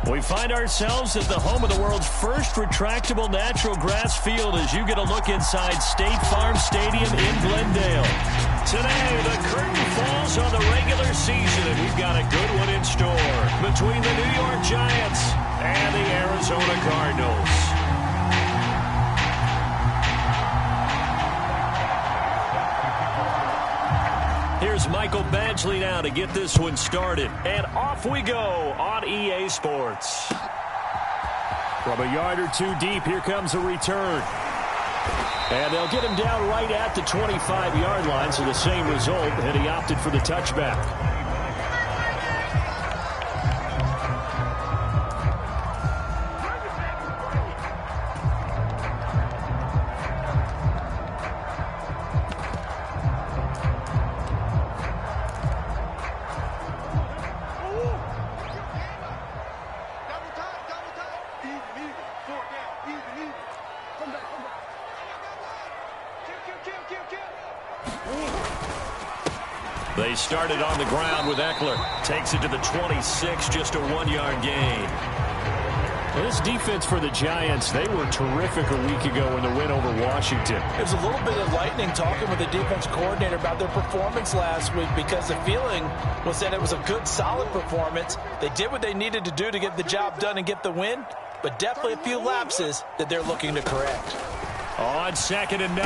We find ourselves at the home of the world's first retractable natural grass field as you get a look inside State Farm Stadium in Glendale. Today, the curtain falls on the regular season, and we've got a good one in store between the New York Giants and the Arizona Cardinals. Here's Michael Badgley now to get this one started. And off we go on EA Sports. From a yard or two deep, here comes a return. And they'll get him down right at the 25-yard line, so the same result, and he opted for the touchback. They started on the ground with Eckler. Takes it to the 26, just a 1-yard gain. Well, this defense for the Giants, they were terrific a week ago in the win over Washington. It was a little bit enlightening talking with the defense coordinator about their performance last week because the feeling was that it was a good, solid performance. They did what they needed to do to get the job done and get the win, but definitely a few lapses that they're looking to correct. On 2nd and 9,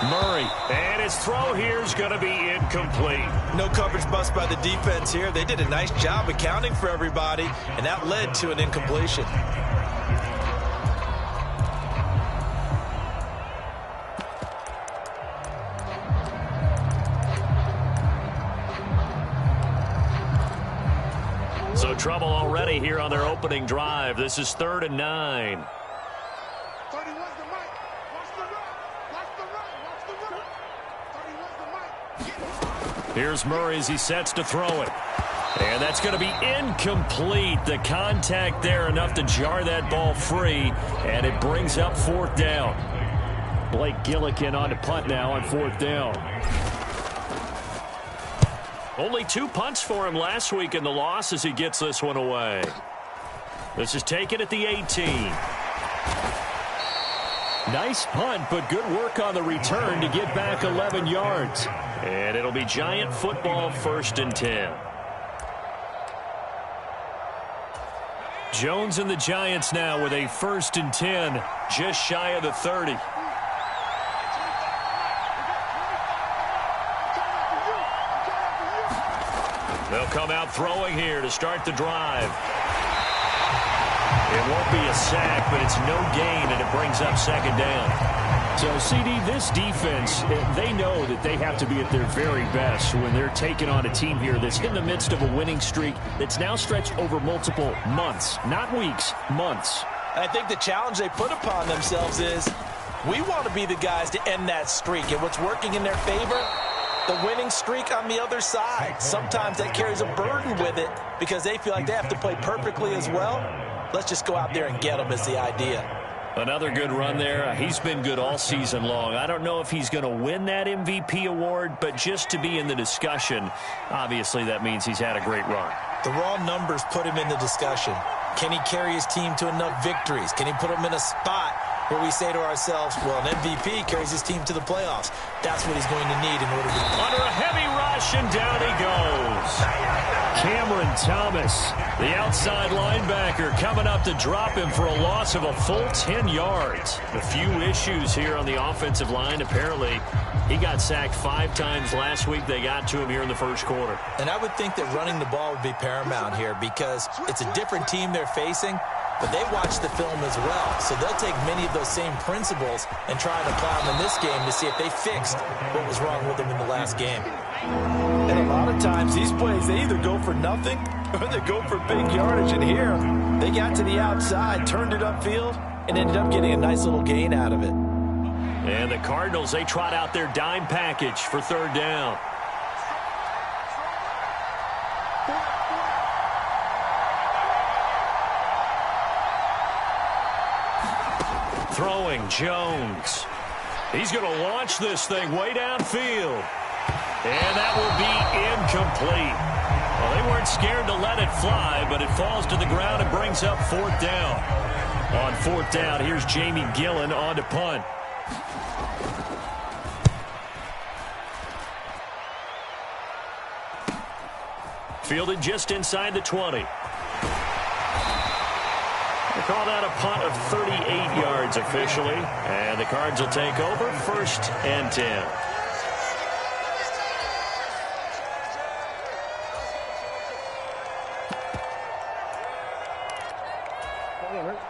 Murray. And his throw here is going to be incomplete. No coverage bust by the defense here. They did a nice job accounting for everybody, and that led to an incompletion. So trouble already here on their opening drive. This is 3rd and 9. Here's Murray as he sets to throw it. And that's going to be incomplete. The contact there enough to jar that ball free. And it brings up 4th down. Blake Gillikin on to punt now on 4th down. Only 2 punts for him last week in the loss as he gets this one away. This is taken at the 18. Nice punt, but good work on the return to get back 11 yards. And it'll be Giant football, 1st and 10. Jones and the Giants now with a 1st and 10, just shy of the 30. They'll come out throwing here to start the drive. It won't be a sack, but it's no gain, and it brings up 2nd down. So, CD, this defense, they know that they have to be at their very best when they're taking on a team here that's in the midst of a winning streak that's now stretched over multiple months, not weeks, months. I think the challenge they put upon themselves is we want to be the guys to end that streak, and what's working in their favor, the winning streak on the other side. Sometimes that carries a burden with it because they feel like they have to play perfectly as well. Let's just go out there and get them is the idea. Another good run there. He's been good all season long. I don't know if he's going to win that MVP award, but just to be in the discussion, obviously that means he's had a great run. The raw numbers put him in the discussion. Can he carry his team to enough victories? Can he put them in a spot where we say to ourselves, well, an MVP carries his team to the playoffs. That's what he's going to need in order to... Under a heavy rush, and down he goes. Cameron Thomas, the outside linebacker, coming up to drop him for a loss of a full 10 yards. A few issues here on the offensive line. Apparently, he got sacked 5 times last week. They got to him here in the 1st quarter. And I would think that running the ball would be paramount here because it's a different team they're facing, but they watch the film as well. So they'll take many of those same principles and try and apply them in this game to see if they fixed what was wrong with them in the last game. And a lot of times these plays, they either go for nothing or they go for big yardage. And here, they got to the outside, turned it upfield, and ended up getting a nice little gain out of it. And the Cardinals, they trot out their dime package for 3rd down. Throwing, Jones. He's going to launch this thing way downfield. And that will be incomplete. Well, they weren't scared to let it fly, but it falls to the ground and brings up 4th down. On 4th down, here's Jamie Gillen on to punt. Fielded just inside the 20. They call that a punt of 38 yards officially. And the Cards will take over 1st and 10.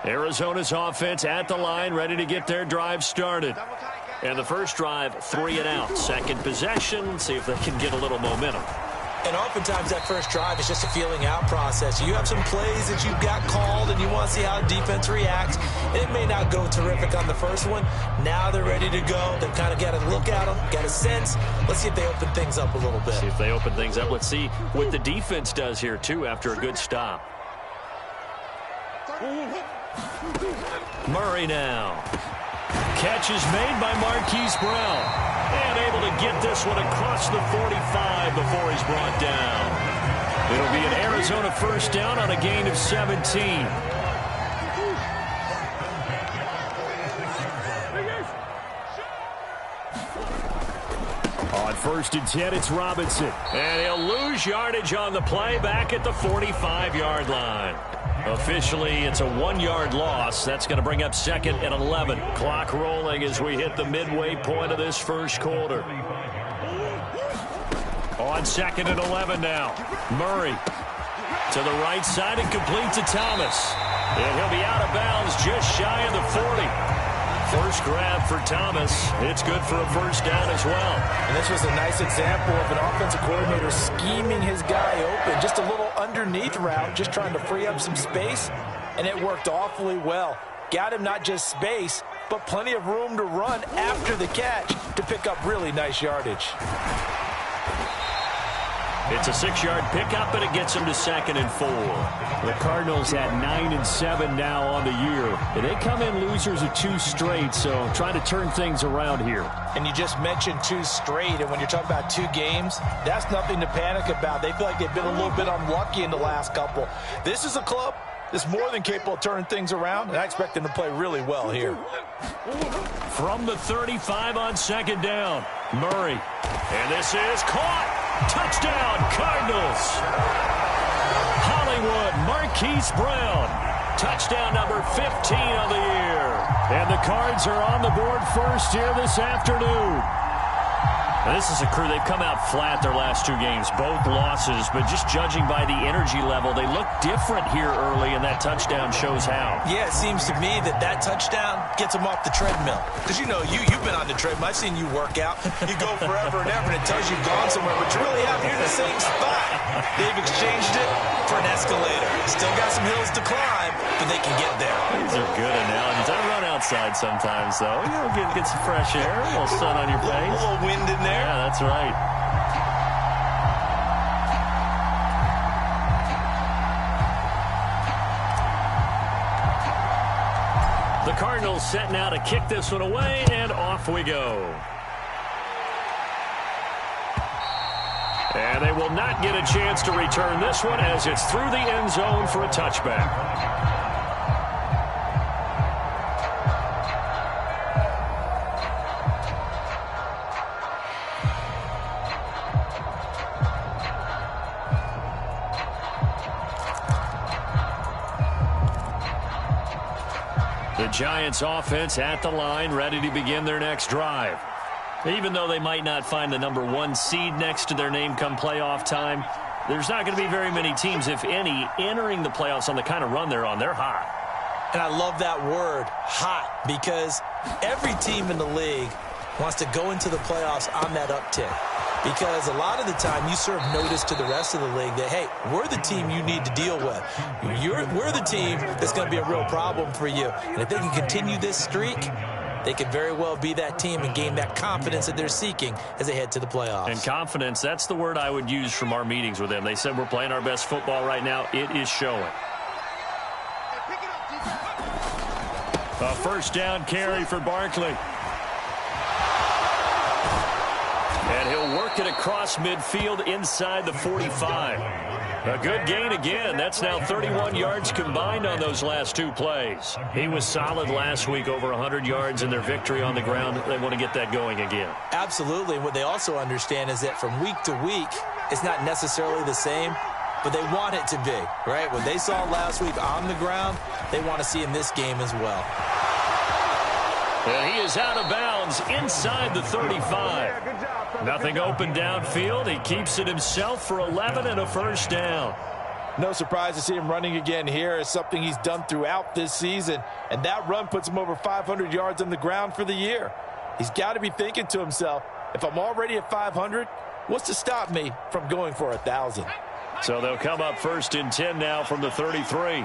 Arizona's offense at the line, ready to get their drive started. And the first drive, 3 and out. Second possession, see if they can get a little momentum. And oftentimes that first drive is just a feeling out process. You have some plays that you've got called and you want to see how defense reacts. It may not go terrific on the first one. Now they're ready to go. They've kind of got to look at them, got a sense. Let's see if they open things up a little bit. See if they open things up. Let's see what the defense does here, too, after a good stop. Murray now. Catch is made by Marquise Brown. And able to get this one across the 45 before he's brought down. It'll be an Arizona first down on a gain of 17. On 1st and 10, it's Robinson. And he'll lose yardage on the play back at the 45-yard line. Officially, it's a 1-yard loss. That's going to bring up 2nd and 11. Clock rolling as we hit the midway point of this first quarter. On 2nd and 11 now. Murray to the right side and complete to Thomas. And he'll be out of bounds just shy of the 40. First grab for Thomas. It's good for a first down as well. And this was a nice example of an offensive coordinator scheming his guy open. Just a little underneath route, just trying to free up some space. And it worked awfully well. Got him not just space, but plenty of room to run after the catch to pick up really nice yardage. It's a 6-yard pickup, and it gets him to 2nd and 4. The Cardinals at 9 and 7 now on the year. And they come in losers of 2 straight, so trying to turn things around here. And you just mentioned 2 straight, and when you're talking about 2 games, that's nothing to panic about. They feel like they've been a little bit unlucky in the last couple. This is a club that's more than capable of turning things around, and I expect them to play really well here. From the 35 on 2nd down, Murray. And this is caught. Touchdown, Cardinals. Hollywood, Marquise Brown. Touchdown number 15 of the year. And the Cards are on the board first here this afternoon. Now, this is a crew, they've come out flat their last 2 games, both losses, but just judging by the energy level, they look different here early, and that touchdown shows how. Yeah, it seems to me that touchdown gets them off the treadmill. Because, you know, you've been on the treadmill. I've seen you work out. You go forever and ever, and it tells you've gone somewhere, but you really have. You're in the same spot. They've exchanged it for an escalator. Still got some hills to climb, but they can get there. These are good analogies. I run outside sometimes, though. You know, get some fresh air, a little sun on your face. A little wind in there. Yeah, that's right. The Cardinals set now to kick this one away, and off we go. And they will not get a chance to return this one as it's through the end zone for a touchback. The Giants offense at the line, ready to begin their next drive. Even though they might not find the number 1 seed next to their name come playoff time, there's not going to be very many teams, if any, entering the playoffs on the kind of run they're on. They're hot. And I love that word, hot, because every team in the league wants to go into the playoffs on that uptick. Because a lot of the time you serve notice to the rest of the league that, hey, we're the team you need to deal with. We're the team that's going to be a real problem for you. And if they can continue this streak, they could very well be that team and gain that confidence that they're seeking as they head to the playoffs. And confidence, that's the word I would use from our meetings with them. They said we're playing our best football right now. It is showing. A first down carry for Barkley. And he'll work it across midfield inside the 45. A good gain again. That's now 31 yards combined on those last two plays. He was solid last week, over 100 yards in their victory on the ground. They want to get that going again. Absolutely. What they also understand is that from week to week, it's not necessarily the same, but they want it to be, right? What they saw last week on the ground, they want to see in this game as well. And he is out of bounds inside the 35. Nothing open downfield. He keeps it himself for 11 and a first down. No surprise to see him running again here. It's something he's done throughout this season. And that run puts him over 500 yards on the ground for the year. He's got to be thinking to himself, if I'm already at 500, what's to stop me from going for 1,000? So they'll come up 1st and 10 now from the 33.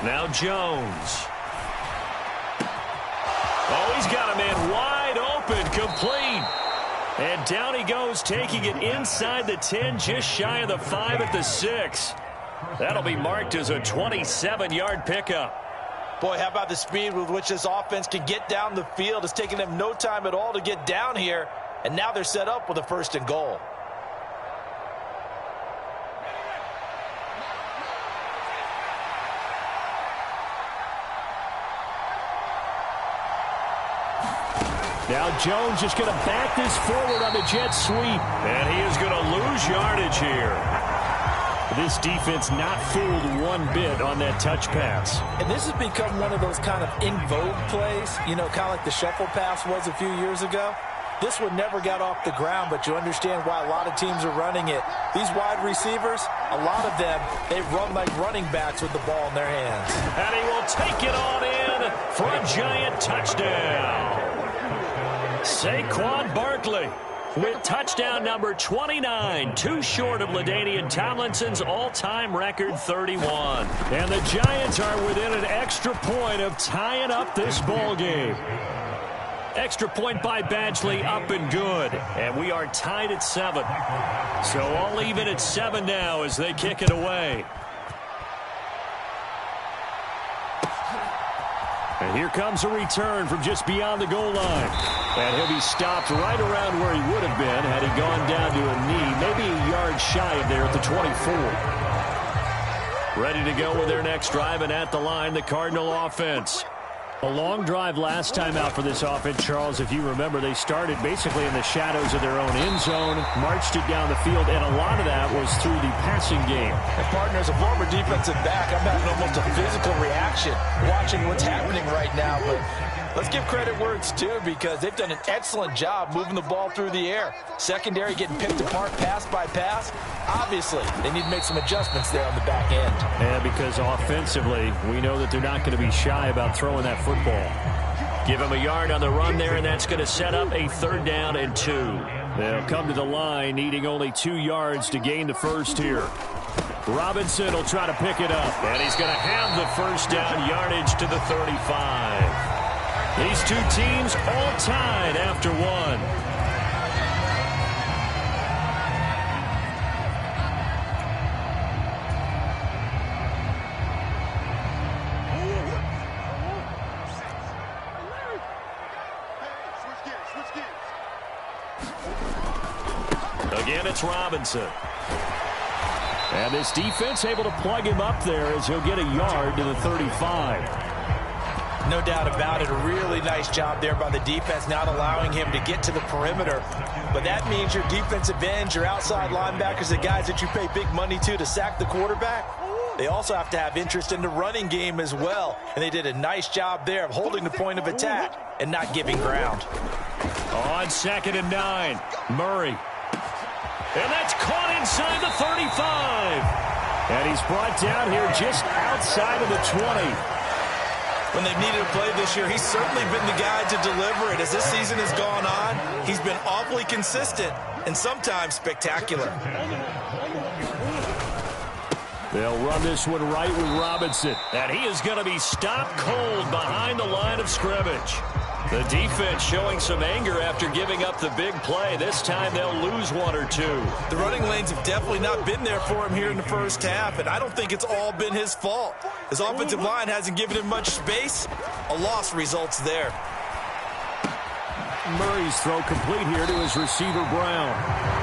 Now Jones. Oh, he's got a man wide open, complete. And down he goes, taking it inside the 10, just shy of the 5 at the 6. That'll be marked as a 27-yard pickup. Boy, how about the speed with which this offense can get down the field? It's taken them no time at all to get down here, and now they're set up with a 1st and goal. Now Jones just going to back this forward on the jet sweep. And he is going to lose yardage here. This defense not fooled one bit on that touch pass. And this has become one of those kind of in vogue plays, you know, kind of like the shuffle pass was a few years ago. This one never got off the ground, but you understand why a lot of teams are running it. These wide receivers, a lot of them, they run like running backs with the ball in their hands. And he will take it on in for a giant touchdown. Saquon Barkley with touchdown number 29, too short of LaDainian Tomlinson's all-time record 31. And the Giants are within an extra point of tying up this ball game. Extra point by Badgley, up and good. And we are tied at 7. So all even at 7 now as they kick it away. And here comes a return from just beyond the goal line. And he'll be stopped right around where he would have been had he gone down to a knee, maybe a yard shy of there at the 24. Ready to go with their next drive, and at the line, the Cardinal offense. A long drive last time out for this offense, Charles. If you remember, they started basically in the shadows of their own end zone, marched it down the field, and a lot of that was through the passing game. And partner, as a former defensive back, I'm having almost a physical reaction watching what's happening right now. But let's give credit where it's due, because they've done an excellent job moving the ball through the air. Secondary getting picked apart pass by pass. Obviously, they need to make some adjustments there on the back end. And because offensively, we know that they're not going to be shy about throwing that football. Give him a yard on the run there, and that's going to set up a 3rd down and 2. They'll come to the line, needing only 2 yards to gain the first here. Robinson will try to pick it up, and he's going to have the first down yardage to the 35. These two teams all tied after 1. Again, it's Robinson. And this defense able to plug him up there as he'll get a yard to the 35. No doubt about it. A really nice job there by the defense, not allowing him to get to the perimeter. But that means your defensive ends, your outside linebackers, the guys that you pay big money to sack the quarterback, they also have to have interest in the running game as well. And they did a nice job there of holding the point of attack and not giving ground. On 2nd and 9, Murray. And that's caught inside the 35. And he's brought down here just outside of the 20. When they've needed a play this year, he's certainly been the guy to deliver it. As this season has gone on, he's been awfully consistent and sometimes spectacular. They'll run this one right with Robinson. And he is going to be stopped cold behind the line of scrimmage. The defense showing some anger after giving up the big play. This time they'll lose one or two. The running lanes have definitely not been there for him here in the first half, and I don't think it's all been his fault. His offensive line hasn't given him much space. A loss results there. Murray's throw complete here to his receiver, Brown.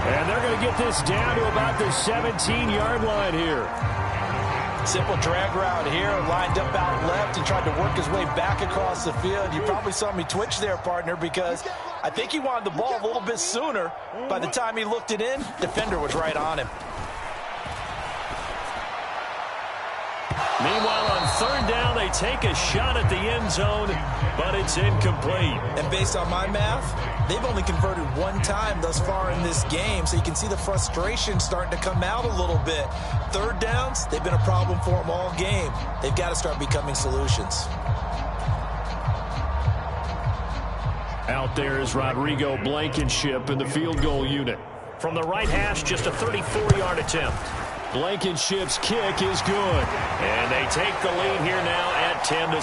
And they're going to get this down to about the 17-yard line here. Simple drag route here, lined up out left and tried to work his way back across the field. You probably saw me twitch there, partner, because I think he wanted the ball a little bit sooner. By the time he looked it in, defender was right on him. Meanwhile, on third down, they take a shot at the end zone, but it's incomplete. And based on my math, they've only converted one time thus far in this game, so you can see the frustration starting to come out a little bit. Third downs, they've been a problem for them all game. They've got to start becoming solutions. Out there is Rodrigo Blankenship in the field goal unit. From the right hash, just a 34-yard attempt. Blankenship's kick is good. And they take the lead here now at 10-7.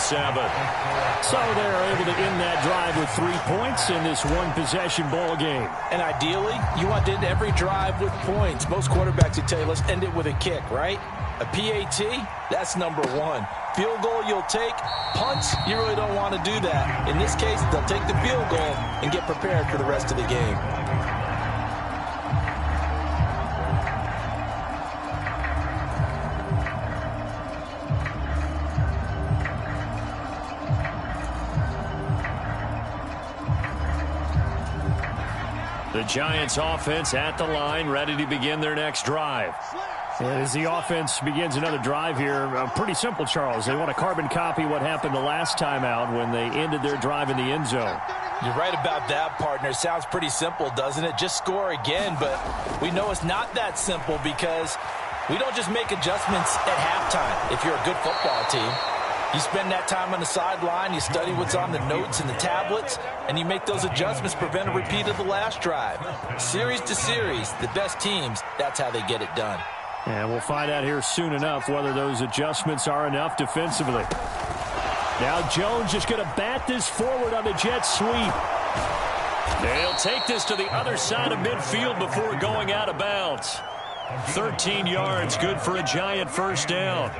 So they're able to end that drive with 3 points in this one-possession ball game. And ideally, you want to end every drive with points. Most quarterbacks would tell you, let's end it with a kick, right? A PAT, that's number one. Field goal you'll take. Punts, you really don't want to do that. In this case, they'll take the field goal and get prepared for the rest of the game. The Giants offense at the line, ready to begin their next drive. And as the offense begins another drive here, pretty simple, Charles. They want to carbon copy what happened the last time out when they ended their drive in the end zone. You're right about that, partner. Sounds pretty simple, doesn't it? Just score again, but we know it's not that simple because we don't just make adjustments at halftime if you're a good football team. You spend that time on the sideline, you study what's on the notes and the tablets, and you make those adjustments, prevent a repeat of the last drive. Series to series, the best teams, that's how they get it done. And we'll find out here soon enough whether those adjustments are enough defensively. Now Jones just going to bat this forward on the jet sweep. They'll take this to the other side of midfield before going out of bounds. 13 yards, good for a Giant first down.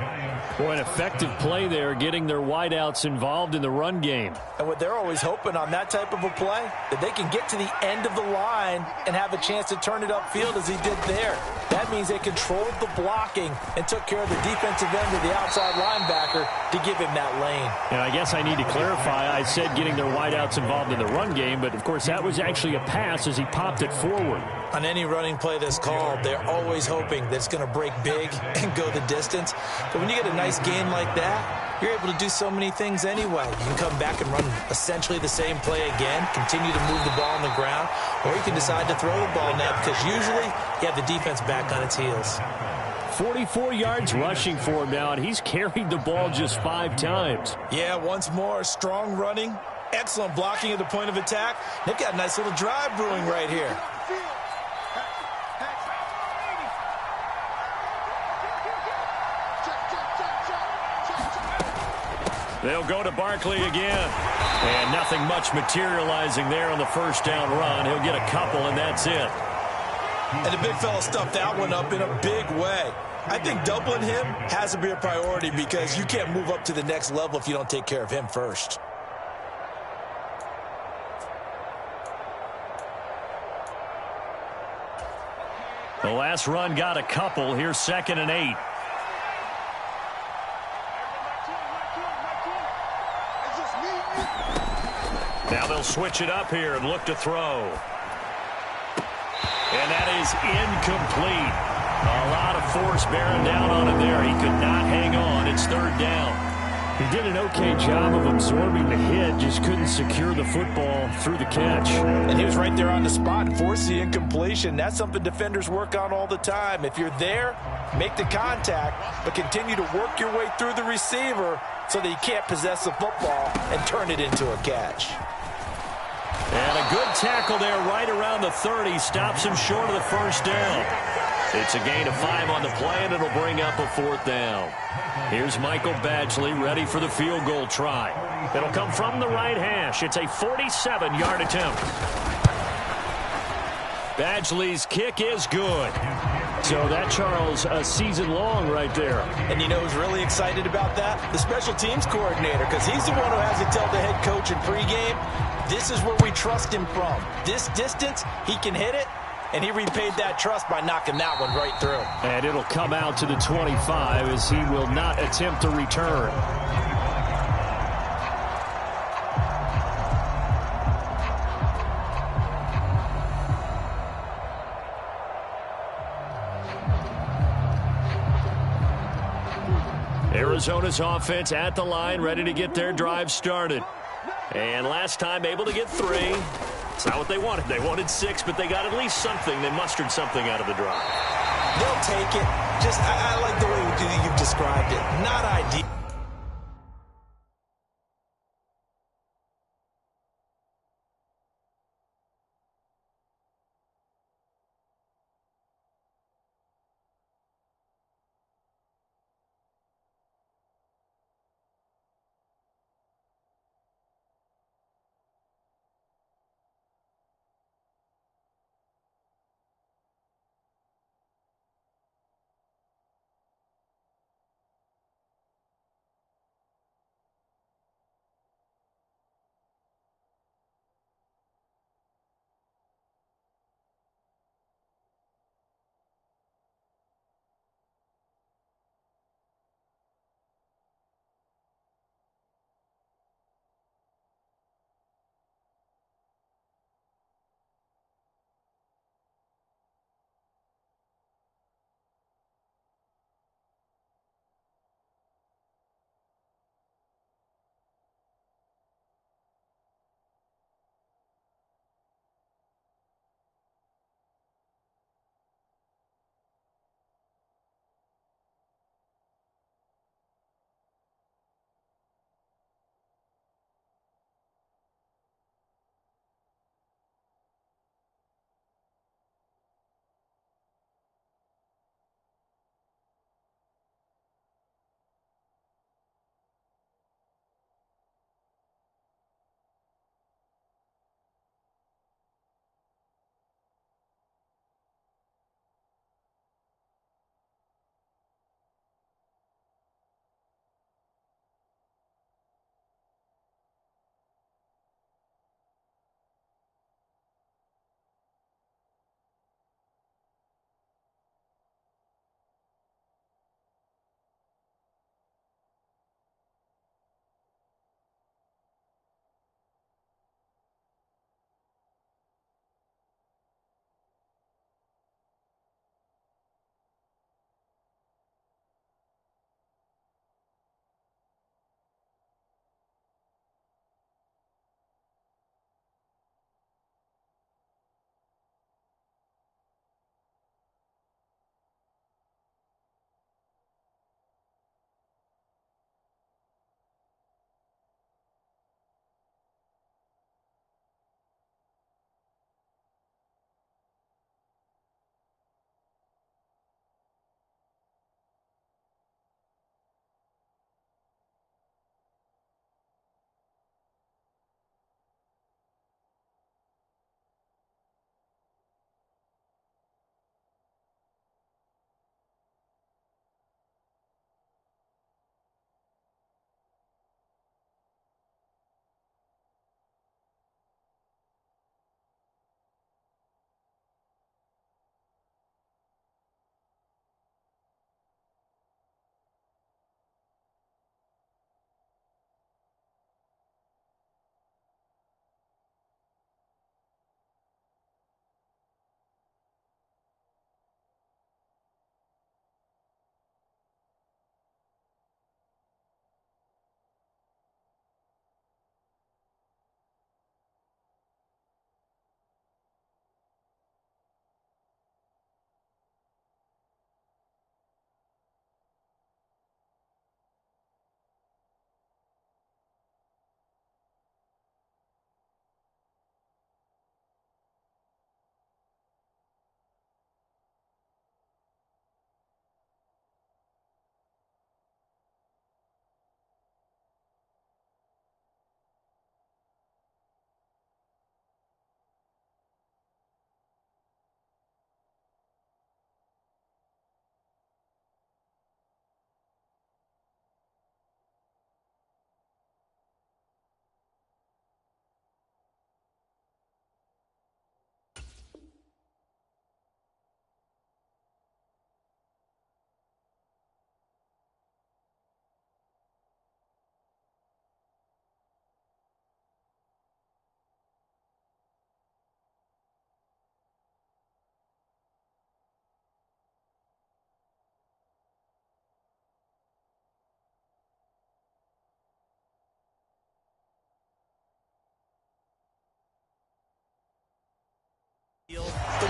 Boy, an effective play there, getting their wideouts involved in the run game. And what they're always hoping on that type of a play, that they can get to the end of the line and have a chance to turn it upfield as he did there. That means they controlled the blocking and took care of the defensive end of the outside linebacker to give him that lane. And I guess I need to clarify, I said getting their wideouts involved in the run game, but of course that was actually a pass as he popped it forward. On any running play that's called, they're always hoping that it's going to break big and go the distance. But when you get a nice gain like that, you're able to do so many things anyway. You can come back and run essentially the same play again, continue to move the ball on the ground, or you can decide to throw the ball now because usually you have the defense back on its heels. 44 yards rushing for him now, and he's carried the ball just 5 times. Yeah, once more, strong running, excellent blocking at the point of attack. They've got a nice little drive brewing right here. They'll go to Barkley again. And nothing much materializing there on the first down run. He'll get a couple, and that's it. And the big fella stuffed that one up in a big way. I think doubling him has to be a priority because you can't move up to the next level if you don't take care of him first. The last run got a couple. Here's 2nd and 8. Now they'll switch it up here and look to throw. And that is incomplete. A lot of force bearing down on him there. He could not hang on. It's 3rd down. He did an okay job of absorbing the hit, just couldn't secure the football through the catch. And he was right there on the spot and forced the incompletion. That's something defenders work on all the time. If you're there, make the contact, but continue to work your way through the receiver so that you can't possess the football and turn it into a catch. And a good tackle there right around the 30. Stops him short of the first down. It's a gain of 5 on the play, and it'll bring up a 4th down. Here's Michael Badgley ready for the field goal try. It'll come from the right hash. It's a 47-yard attempt. Badgley's kick is good. So that, Charles, a season long right there. And you know who's really excited about that? The special teams coordinator, because he's the one who has to tell the head coach in pregame, this is where we trust him from. This distance, he can hit it, and he repaid that trust by knocking that one right through. And it'll come out to the 25 as he will not attempt to return. Arizona's offense at the line, ready to get their drive started. And last time able to get 3. It's not what they wanted. They wanted 6, but they got at least something. They mustered something out of the drive. They'll take it. Just, I like the way you've described it. Not ideal.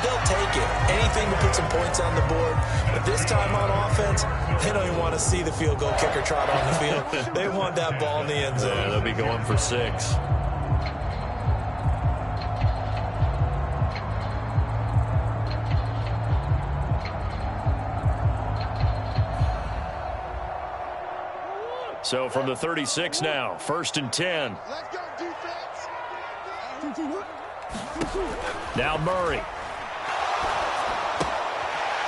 they'll take it. Anything to put some points on the board. But this time on offense, they don't even want to see the field goal kicker trot on the field. They want that ball in the end zone. Yeah, they'll be going for 6. So from the 36 now, 1st and 10. Let's go, defense. Now Murray.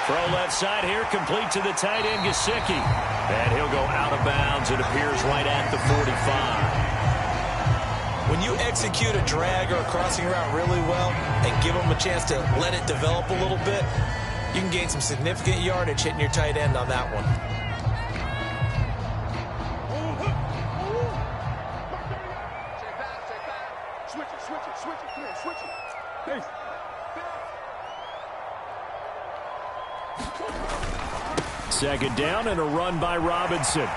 Throw left side here, complete to the tight end, Gesicki. And he'll go out of bounds. It appears right at the 45. When you execute a drag or a crossing route really well and give them a chance to let it develop a little bit, you can gain some significant yardage hitting your tight end on that one. Second down and a run by Robinson.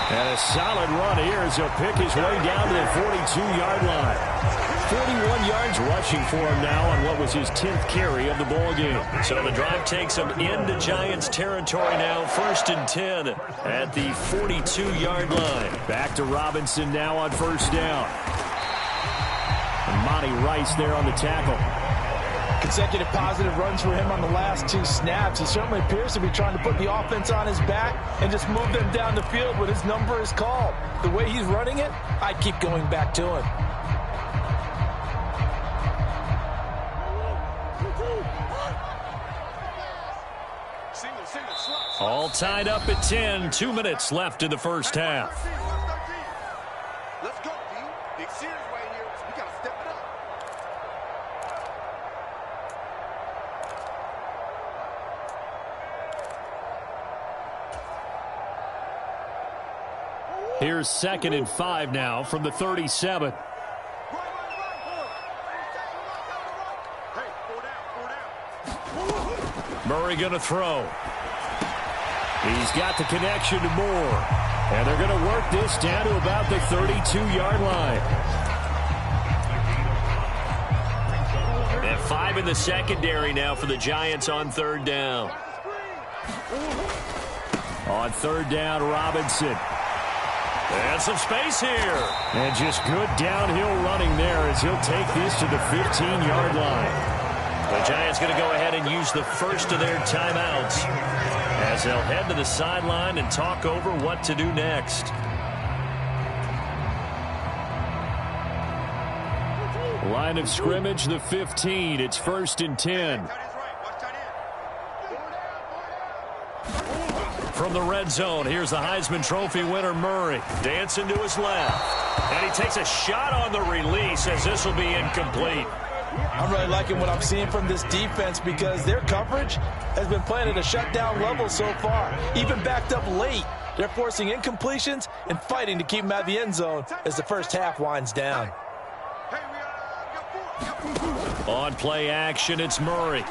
And a solid run here as he'll pick his way down to the 42-yard line. 41 yards rushing for him now on what was his 10th carry of the ball game. So the drive takes him into Giants territory now, 1st and 10 at the 42-yard line. Back to Robinson now on 1st down. And Monty Rice there on the tackle. Consecutive positive runs for him on the last 2 snaps. He certainly appears to be trying to put the offense on his back and just move them down the field when his number is called. The way he's running it, I keep going back to him. All tied up at 10. 2 minutes left in the first half. Let's go, D. Big series right here. We got to step it up. Here's 2nd and 5 now from the 37. Murray going to throw. He's got the connection to Moore. And they're going to work this down to about the 32-yard line. And 5 in the secondary now for the Giants on 3rd down. On 3rd down, Robinson. And some space here. And just good downhill running there as he'll take this to the 15-yard line. The Giants going to go ahead and use the first of their timeouts as they'll head to the sideline and talk over what to do next. Line of scrimmage, the 15. It's 1st and 10. From the red zone, here's the Heisman Trophy winner, Murray. Dancing to his left. And he takes a shot on the release as this will be incomplete. I'm really liking what I'm seeing from this defense because their coverage has been playing at a shutdown level so far. Even backed up late, they're forcing incompletions and fighting to keep them out of the end zone as the first half winds down. On play action, it's Murray.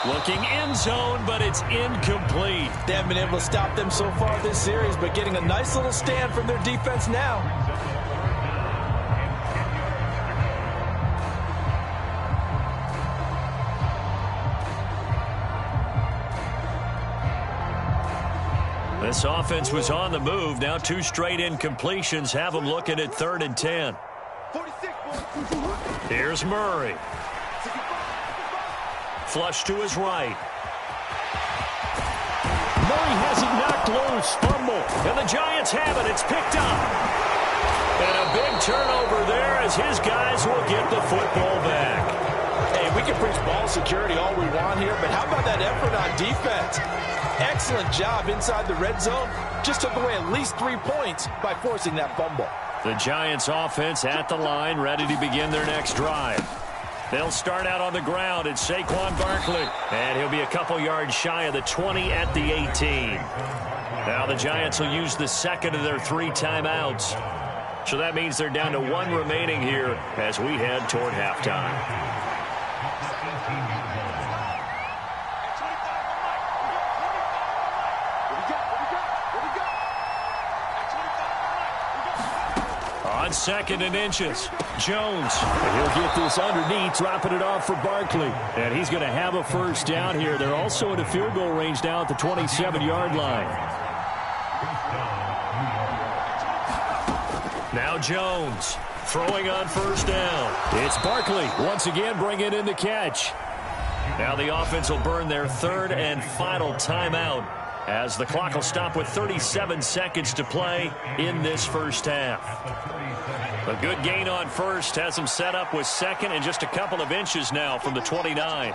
Looking end zone, but it's incomplete. They haven't been able to stop them so far this series, but getting a nice little stand from their defense now. This offense was on the move. Now 2 straight incompletions have them looking at 3rd and 10. Here's Murray. Flush to his right. Murray has it knocked loose. Fumble. And the Giants have it. It's picked up. And a big turnover there as his guys will get the football back. Hey, we can preach ball security all we want here, but how about that effort on defense? Excellent job inside the red zone. Just took away at least 3 points by forcing that fumble. The Giants offense at the line, ready to begin their next drive. They'll start out on the ground. It's Saquon Barkley. And he'll be a couple yards shy of the 20 at the 18. Now the Giants will use the second of their 3 timeouts. So that means they're down to 1 remaining here as we head toward halftime. On On 2nd and inches, Jones. And he'll get this underneath, dropping it off for Barkley. And he's going to have a first down here. They're also in the field goal range now at the 27-yard line. Now Jones throwing on first down. It's Barkley once again bringing in the catch. Now the offense will burn their 3rd and final timeout as the clock will stop with 37 seconds to play in this first half. A good gain on first has them set up with 2nd and just a couple of inches now from the 29.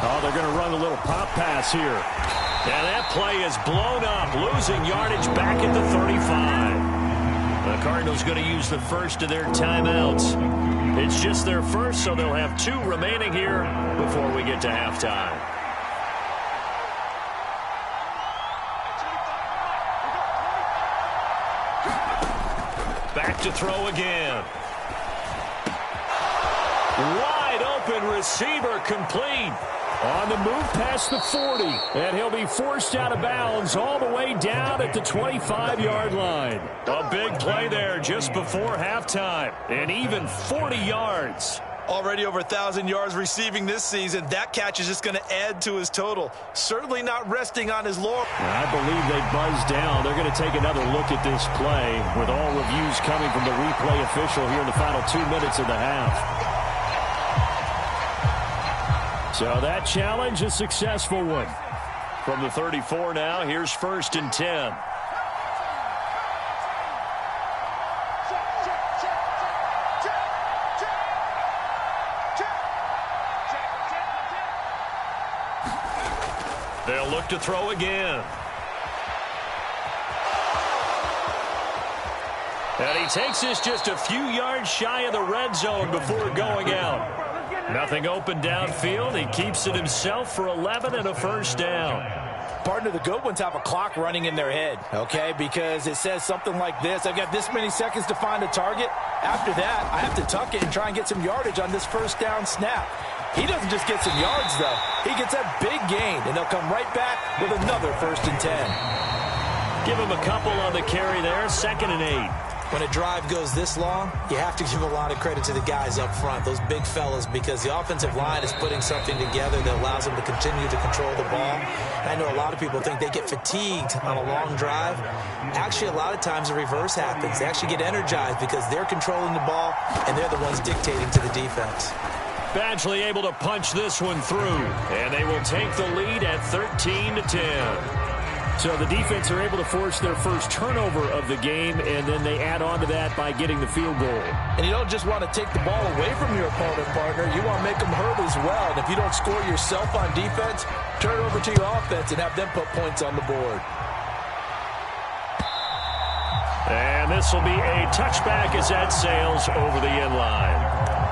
Oh, they're going to run a little pop pass here. And that play is blown up, losing yardage back at the 35. The Cardinals going to use the first of their timeouts. It's just their first, so they'll have 2 remaining here before we get to halftime. Back to throw again. Wide open receiver complete. On the move past the 40. And he'll be forced out of bounds all the way down at the 25-yard line. A big play there just before halftime. And even 40 yards. Already over 1,000 yards receiving this season. That catch is just going to add to his total. Certainly not resting on his laurels. I believe they buzzed down. They're going to take another look at this play with all reviews coming from the replay official here in the final 2 minutes of the half. So that challenge, a successful one. From the 34 now, here's 1st and 10. They'll look to throw again. And he takes this just a few yards shy of the red zone before going out. Nothing open downfield. He keeps it himself for 11 and a first down. Partner, the good ones have a clock running in their head, okay? Because it says something like this. I've got this many seconds to find a target. After that, I have to tuck it and try and get some yardage on this first down snap. He doesn't just get some yards, though. He gets that big gain, and they'll come right back with another 1st and 10. Give him a couple on the carry there, 2nd and 8. When a drive goes this long, you have to give a lot of credit to the guys up front, those big fellas, because the offensive line is putting something together that allows them to continue to control the ball. I know a lot of people think they get fatigued on a long drive. Actually, a lot of times the reverse happens. They actually get energized because they're controlling the ball, and they're the ones dictating to the defense. Badgley able to punch this one through, and they will take the lead at 13-10. So the defense are able to force their first turnover of the game, and then they add on to that by getting the field goal. And you don't just want to take the ball away from your opponent, partner. You want to make them hurt as well. And if you don't score yourself on defense, turn it over to your offense and have them put points on the board. And this will be a touchback as that sails over the end line.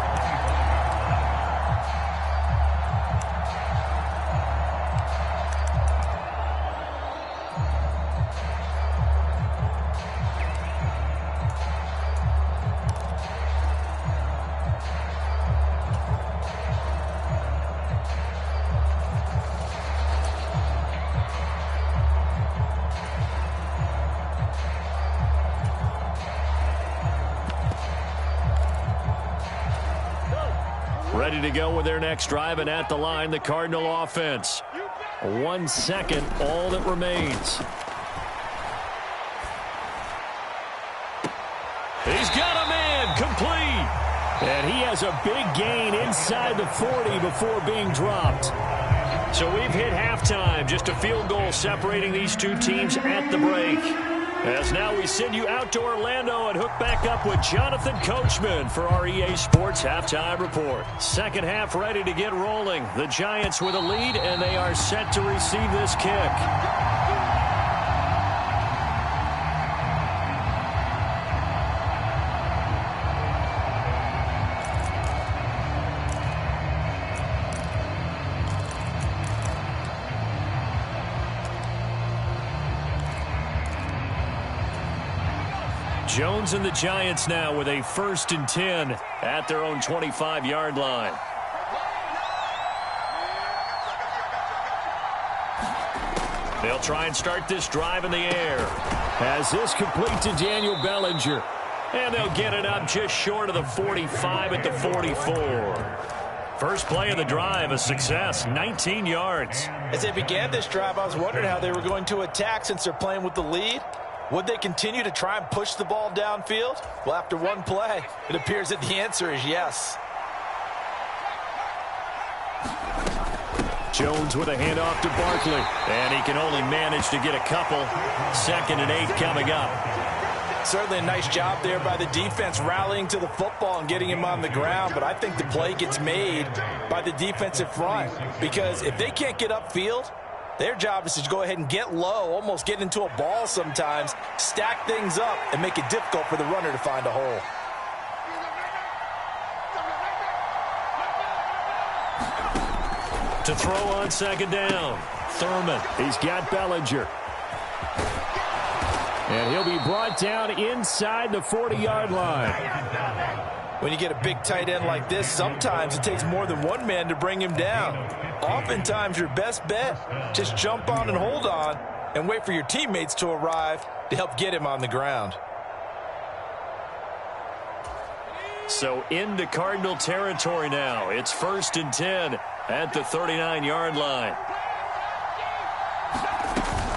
Ready to go with their next drive, and at the line, the Cardinal offense. 1 second, all that remains. He's got a man, complete. And he has a big gain inside the 40 before being dropped. So we've hit halftime, just a field goal separating these two teams at the break. As now we send you out to Orlando and hook back up with Jonathan Coachman for our EA Sports Halftime Report. Second half ready to get rolling. The Giants with a lead, and they are set to receive this kick. Jones and the Giants now with a 1st and 10 at their own 25-yard line. They'll try and start this drive in the air. As this complete to Daniel Bellinger. And they'll get it up just short of the 45 at the 44. First play of the drive, a success, 19 yards. As they began this drive, I was wondering how they were going to attack since they're playing with the lead. Would they continue to try and push the ball downfield? Well, after one play, it appears that the answer is yes. Jones with a handoff to Barkley. And he can only manage to get a couple. 2nd and 8 coming up. Certainly a nice job there by the defense rallying to the football and getting him on the ground. But I think the play gets made by the defensive front. Because if they can't get upfield, their job is to go ahead and get low, almost get into a ball sometimes, stack things up, and make it difficult for the runner to find a hole. To throw on 2nd down, Thurman. He's got Bellinger. And he'll be brought down inside the 40-yard line. When you get a big tight end like this, sometimes it takes more than one man to bring him down. Oftentimes, your best bet, just jump on and hold on and wait for your teammates to arrive to help get him on the ground. So into Cardinal territory now. It's 1st and 10 at the 39-yard line.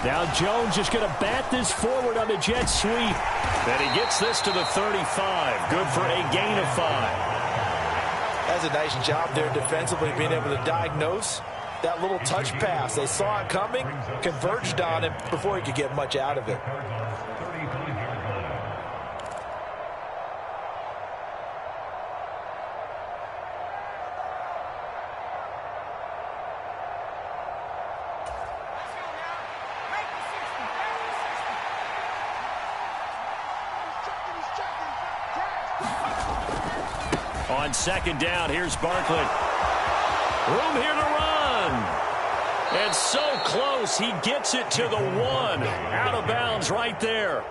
Now Jones is going to bat this forward on the jet sweep. And he gets this to the 35. Good for a gain of 5. That's a nice job there defensively, being able to diagnose that little touch pass. They saw it coming, converged on it before he could get much out of it. On 2nd down, here's Barkley. Room here to run. And so close, he gets it to the 1. Out of bounds right there.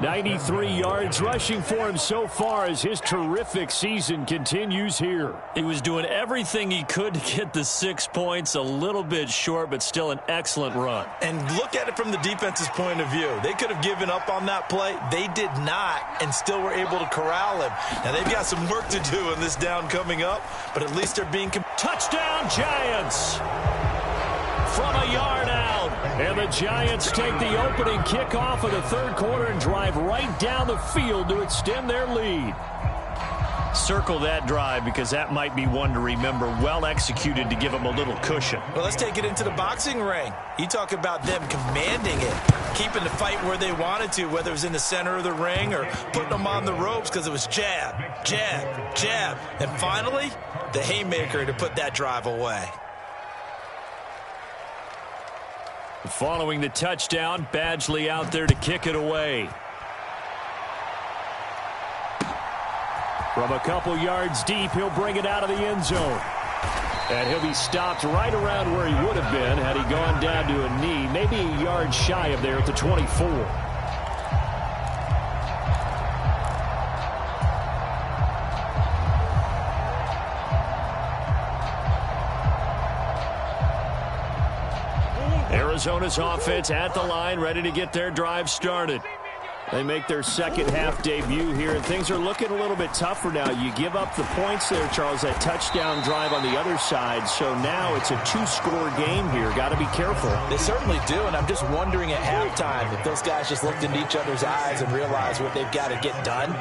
93 yards rushing for him so far as his terrific season continues here. He was doing everything he could to get the 6 points, a little bit short, but still an excellent run. And look at it from the defense's point of view. They could have given up on that play. They did not, and still were able to corral him. Now, they've got some work to do in this down coming up, but at least they're being... Touchdown, Giants! From a yard out. And the Giants take the opening kickoff of the 3rd quarter and drive right down the field to extend their lead. Circle that drive because that might be one to remember. Well executed to give them a little cushion. Well, let's take it into the boxing ring. You talk about them commanding it, keeping the fight where they wanted to, whether it was in the center of the ring or putting them on the ropes because it was jab, jab, jab. And finally, the haymaker to put that drive away. Following the touchdown, Badgley out there to kick it away. From a couple yards deep, he'll bring it out of the end zone. And he'll be stopped right around where he would have been had he gone down to a knee, maybe a yard shy of there at the 24. Arizona's offense at the line, ready to get their drive started. They make their second half debut here, and things are looking a little bit tougher now. You give up the points there, Charles, that touchdown drive on the other side. So now it's a 2-score game here. Got to be careful. They certainly do, and I'm just wondering at halftime if those guys just looked into each other's eyes and realized what they've got to get done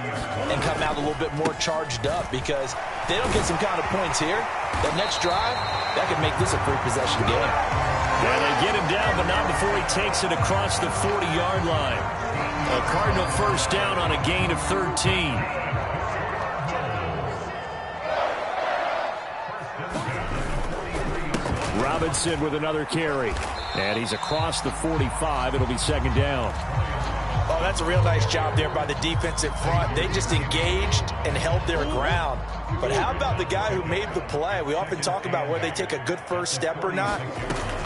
and come out a little bit more charged up, because if they don't get some kind of points here, that next drive, that could make this a free possession game. Yeah, they get him down, but not before he takes it across the 40-yard line. A Cardinal first down on a gain of 13. Robinson with another carry. And he's across the 45. It'll be 2nd down. Oh, that's a real nice job there by the defensive front. They just engaged and held their ground. But how about the guy who made the play? We often talk about whether they take a good first step or not.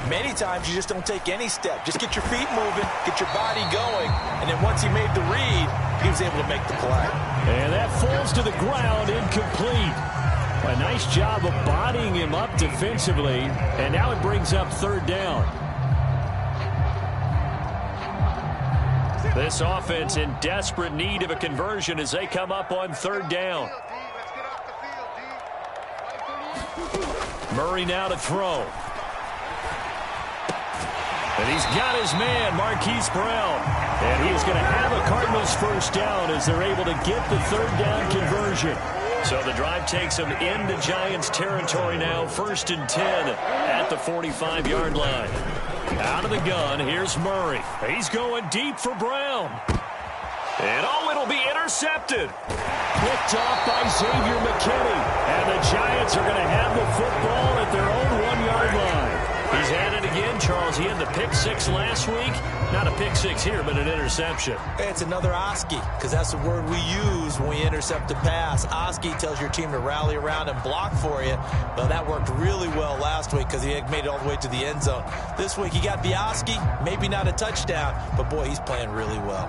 Many times you just don't take any step. Just get your feet moving, get your body going, and then once he made the read, he was able to make the play. And that falls to the ground, incomplete. A nice job of bodying him up defensively, and now it brings up 3rd down. This offense in desperate need of a conversion as they come up on third down. Murray now to throw. And he's got his man, Marquise Brown. And he's going to have a Cardinals first down as they're able to get the third down conversion. So the drive takes them into Giants territory now, 1st and 10 at the 45-yard line. Out of the gun, here's Murray. He's going deep for Brown. And it'll be intercepted. Picked off by Xavier McKinney. And the Giants are going to have the football at their own 1-yard line. He's had it again, Charles. He had the pick six last week. Not a pick six here, but an interception. It's another Oski, because that's the word we use when we intercept a pass. Oski tells your team to rally around and block for you. Well, that worked really well last week because he made it all the way to the end zone. This week he got the Oski, maybe not a touchdown, but boy, he's playing really well.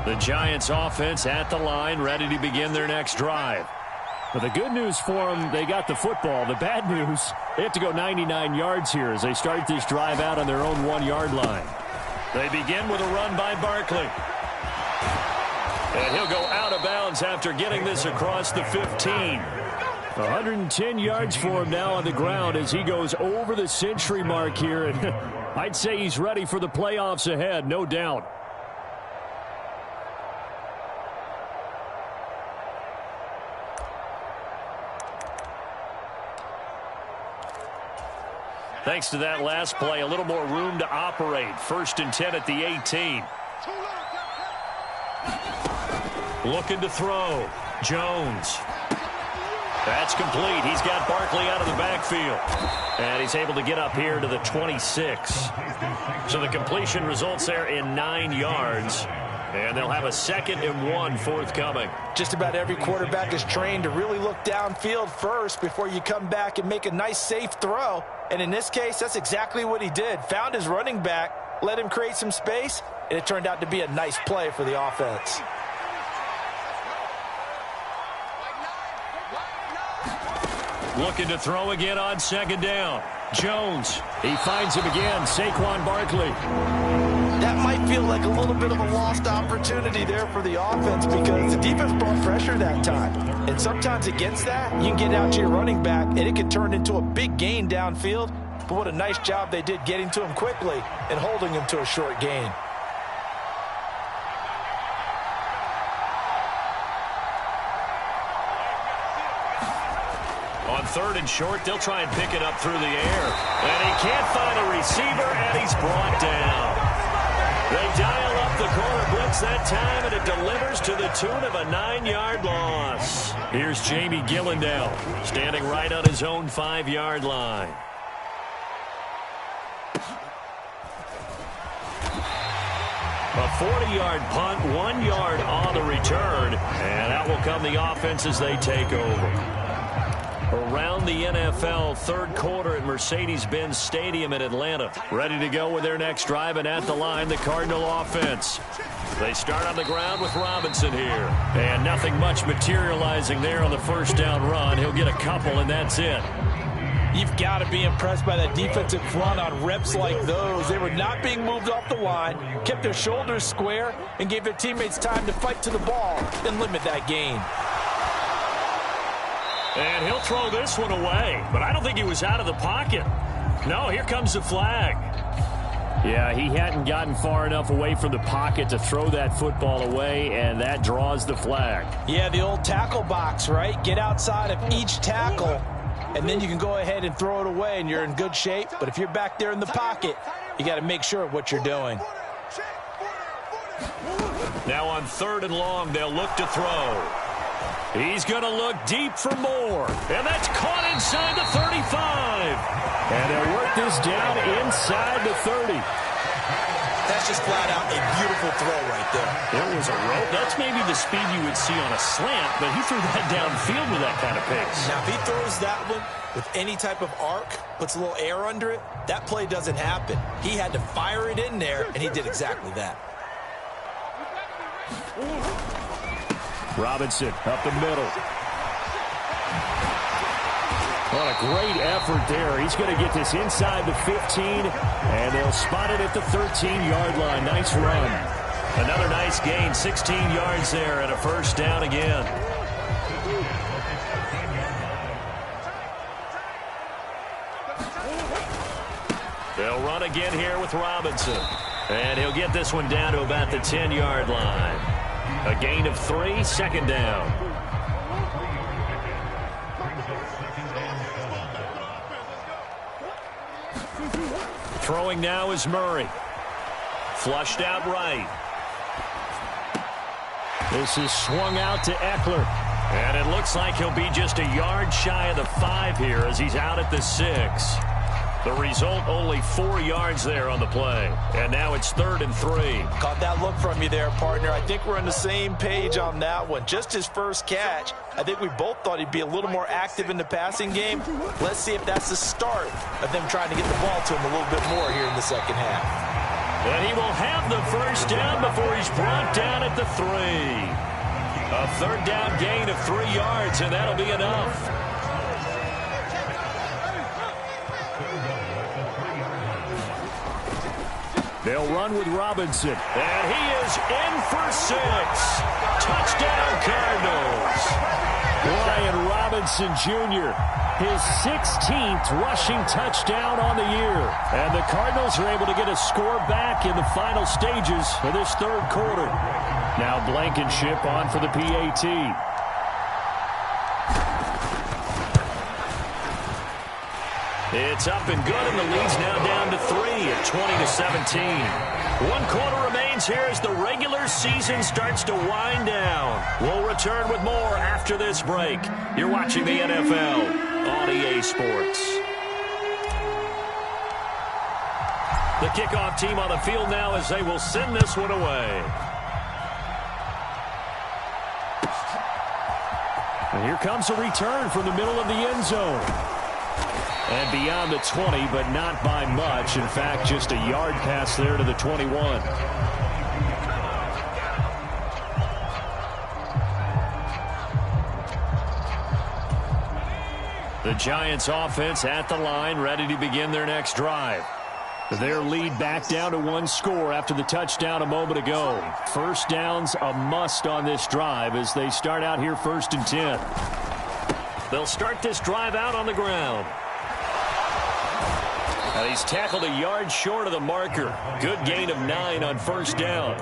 The Giants offense at the line, ready to begin their next drive. But the good news for them, they got the football. The bad news, they have to go 99 yards here as they start this drive out on their own 1-yard line. They begin with a run by Barkley. And he'll go out of bounds after getting this across the 15. 110 yards for him now on the ground as he goes over the century mark here. And I'd say he's ready for the playoffs ahead, no doubt. Thanks to that last play, a little more room to operate. 1st and 10 at the 18. Looking to throw. Jones. That's complete. He's got Barkley out of the backfield. And he's able to get up here to the 26. So the completion results there in 9 yards. And they'll have a 2nd and 1 forthcoming. Just about every quarterback is trained to really look downfield first before you come back and make a nice, safe throw. And in this case, that's exactly what he did. Found his running back, let him create some space, and it turned out to be a nice play for the offense. Looking to throw again on 2nd down. Jones. He finds him again. Saquon Barkley. That might feel like a little bit of a lost opportunity there for the offense because the defense brought pressure that time. And sometimes against that, you can get out to your running back, and it can turn into a big gain downfield. But what a nice job they did getting to him quickly and holding him to a short gain. On 3rd and short, they'll try and pick it up through the air. And he can't find a receiver, and he's brought down. They dial up the corner blitz that time, and it delivers to the tune of a 9-yard loss. Here's Jamie Gillendale, standing right on his own 5-yard line. A 40-yard punt, 1 yard on the return, and out will come the offense as they take over. Around the NFL, 3rd quarter at Mercedes-Benz Stadium in Atlanta. Ready to go with their next drive, and at the line, the Cardinal offense. They start on the ground with Robinson here. And nothing much materializing there on the 1st down run. He'll get a couple, and that's it. You've got to be impressed by that defensive front on reps like those. They were not being moved off the line, kept their shoulders square, and gave their teammates time to fight to the ball and limit that gain. And he'll throw this one away, but I don't think he was out of the pocket. No, here comes the flag. Yeah, he hadn't gotten far enough away from the pocket to throw that football away, and that draws the flag. Yeah, the old tackle box, right? Get outside of each tackle, and then you can go ahead and throw it away, and you're in good shape. But if you're back there in the pocket, you got to make sure of what you're doing. Now on 3rd and long, they'll look to throw. He's going to look deep for more. And that's caught inside the 35. And they'll work this down inside the 30. That's just flat out a beautiful throw right there. There was a rope. That's maybe the speed you would see on a slant, but he threw that downfield with that kind of pace. Now, if he throws that one with any type of arc, puts a little air under it, that play doesn't happen. He had to fire it in there, and he did exactly that. Robinson up the middle. What a great effort there. He's going to get this inside the 15, and they'll spot it at the 13-yard line. Nice run. Another nice gain, 16 yards there, and a first down again. They'll run again here with Robinson. And he'll get this one down to about the 10-yard line. A gain of 3, second down. Throwing now is Murray. Flushed out right. This is swung out to Eckler. And it looks like he'll be just a yard shy of the 5 here as he's out at the 6. The result, only 4 yards there on the play. And now it's 3rd and 3. Caught that look from you there, partner. I think we're on the same page on that one. Just his first catch. I think we both thought he'd be a little more active in the passing game. Let's see if that's the start of them trying to get the ball to him a little bit more here in the second half. And he will have the first down before he's brought down at the 3. A 3rd down gain of 3 yards, and that'll be enough. They'll run with Robinson. And he is in for 6. Touchdown, Cardinals. Brian Robinson Jr., his 16th rushing touchdown on the year. And the Cardinals are able to get a score back in the final stages of this 3rd quarter. Now Blankenship on for the PAT. It's up and good, and the lead's now down to 3 at 20-17. 1 quarter remains here as the regular season starts to wind down. We'll return with more after this break. You're watching the NFL on EA Sports. The kickoff team on the field now as they will send this one away. And here comes a return from the middle of the end zone. And beyond the 20, but not by much. In fact, just a yard pass there to the 21. The Giants offense at the line, ready to begin their next drive. Their lead back down to 1 score after the touchdown a moment ago. First down's a must on this drive as they start out here 1st and 10. They'll start this drive out on the ground. And he's tackled a yard short of the marker. Good gain of 9 on 1st down.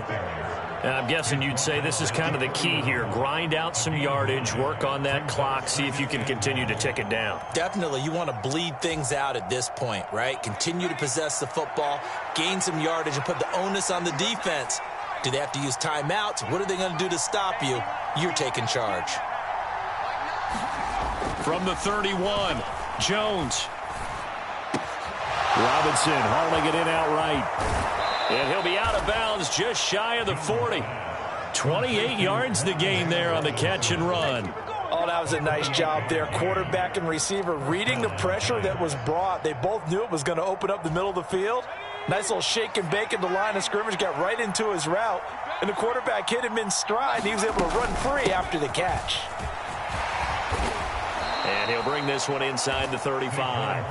And I'm guessing you'd say this is kind of the key here. Grind out some yardage, work on that clock, see if you can continue to tick it down. Definitely, you want to bleed things out at this point, right? Continue to possess the football, gain some yardage, and put the onus on the defense. Do they have to use timeouts? What are they going to do to stop you? You're taking charge. From the 31, Jones. Robinson hauling it in outright. And he'll be out of bounds just shy of the 40. 28 yards the gain there on the catch and run. Oh, that was a nice job there. Quarterback and receiver reading the pressure that was brought. They both knew it was going to open up the middle of the field. Nice little shake and bake at the line of scrimmage. Got right into his route. And the quarterback hit him in stride. And he was able to run free after the catch. And he'll bring this one inside the 35.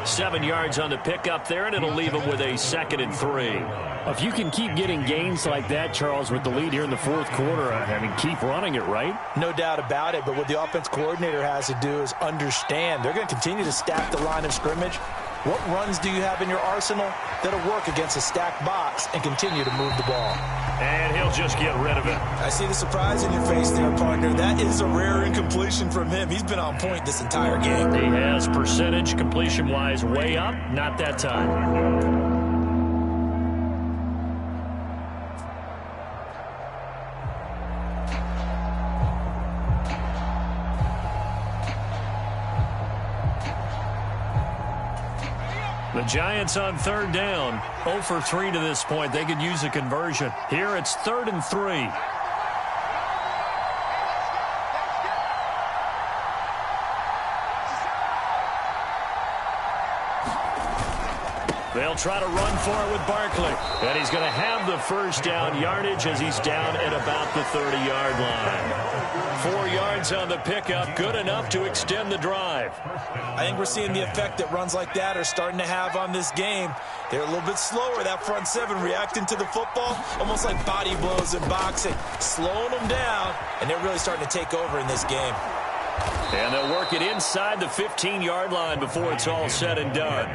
7 yards on the pickup there, and it'll leave him with a 2nd and 3. If you can keep getting gains like that, Charles, with the lead here in the 4th quarter, I mean, keep running it, right? No doubt about it, but what the offense coordinator has to do is understand. They're going to continue to stack the line of scrimmage. What runs do you have in your arsenal that'll work against a stacked box and continue to move the ball? And he'll just get rid of it. I see the surprise in your face there, partner. That is a rare incompletion from him. He's been on point this entire game. He has percentage completion-wise way up. Not that time. The Giants on 3rd down, 0 for 3 to this point. They could use a conversion. Here it's 3rd and 3. They'll try to run for it with Barkley. And he's going to have the first down yardage as he's down at about the 30-yard line. 4 yards on the pickup, good enough to extend the drive. I think we're seeing the effect that runs like that are starting to have on this game. They're a little bit slower, that front seven, reacting to the football, almost like body blows in boxing, slowing them down, and they're really starting to take over in this game. And they'll work it inside the 15-yard line before it's all said and done.